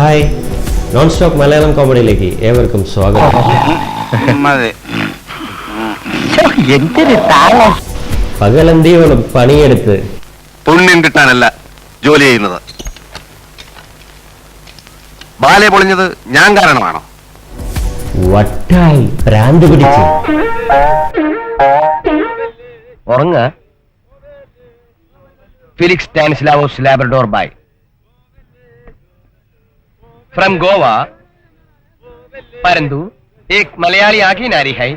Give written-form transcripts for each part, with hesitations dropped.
Hi, non stop Malayalam കോമഡിയിലേക്ക് ഏവർക്കും സ്വാഗതം. പകലന്തിയോളം പണിയെടുത്ത് പുണ്യം കിട്ടാനല്ല ജോലി ചെയ്യുന്നത്. ബാലെ പൊളിഞ്ഞത് ഞാൻ കാരണമാണോ? വട്ടായി ഭ്രാന്ത് പിടിച്ച് ഉറങ്ങ. ഫിലിക്സ് സ്റ്റാനിസ്ലാവോസ് ലാബ്രഡോർ ബൈ ഫ്രം ഗോവ. പരന്തു ഏക് മലയാളി ആകി നാരി ഹൈ.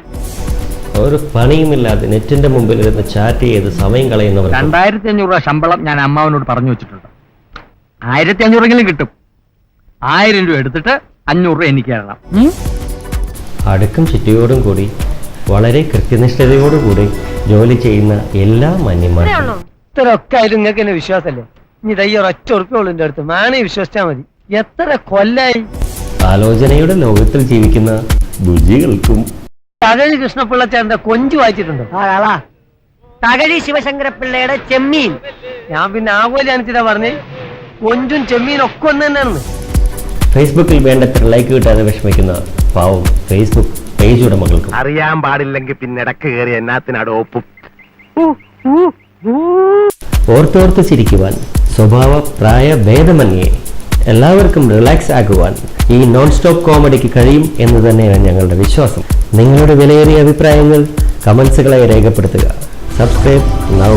ഒരു പണിയുമില്ലാതെ നെറ്റിന്റെ മുമ്പിൽ ഇരുന്ന് ചാറ്റ് ചെയ്ത് സമയം കളയുന്നവർ 2500 രൂപ ശമ്പളം ഞാൻ അമ്മാവനോട് പറഞ്ഞു വെച്ചിട്ടുണ്ട്. 1500 കിട്ടും. 1000 രൂപ എടുത്തിട്ട് 500 രൂപ എനിക്ക് തരണം. അടുക്കും ചിട്ടയോടും കൂടി വളരെ കൃത്യനിഷ്ഠതയോടുകൂടി ജോലി ചെയ്യുന്ന എല്ലാ മാന്യന്മാരും ഇത്രയൊക്കെ ആയാലും നിങ്ങൾക്ക് എന്നെ വിശ്വാസമല്ലേ? ഇനി തയ്യോ ഒറ്റ ഉറപ്പുള്ളതിന്റെ അടുത്ത് മാണി വിശ്വസിച്ചാ മതി. എത്ര കൊല്ലായി ആലോചനയുടെ ലോകത്തിൽ ജീവിക്കുന്ന ബുജികൾക്കും. തകഴി കൃഷ്ണപിള്ളച്ചേട്ടന്റെ കൊഞ്ചു വായിച്ചിട്ടുണ്ട്. തകഴി ശിവശങ്കരപ്പിള്ളയുടെ ചെമ്മീൻ. ഞാൻ പിന്നെ ആകോലിയാണിച്ചിട്ടാ പറഞ്ഞേ, കൊഞ്ചും ചെമ്മീനും ഒക്കെ ഒന്ന് തന്നെയാണെന്ന്. ഫേസ്ബുക്കിൽ വേണ്ടത്ര ലൈക്ക് കിട്ടാതെ വിഷമിക്കുന്ന പാവം ഫേസ്ബുക്ക് പേജ് ഉടമകൾക്കും. അറിയാൻ പാടില്ലെങ്കിൽ പിന്നെ ഇടക്ക് കയറി എന്നാത്തിനാട് ഒപ്പും. ഓർത്തോർത്ത് ചിരിക്കുവാൻ സ്വഭാവ പ്രായ ഭേദമന്യേ എല്ലാവർക്കും റിലാക്സ് ആകുവാൻ ഈ നോൺ സ്റ്റോപ്പ് കോമഡിക്ക് കഴിയും എന്ന് തന്നെയാണ് ഞങ്ങളുടെ വിശ്വാസം. നിങ്ങളുടെ വിലയേറിയ അഭിപ്രായങ്ങൾ കമന്റ്സുകളായി രേഖപ്പെടുത്തുക. Subscribe now.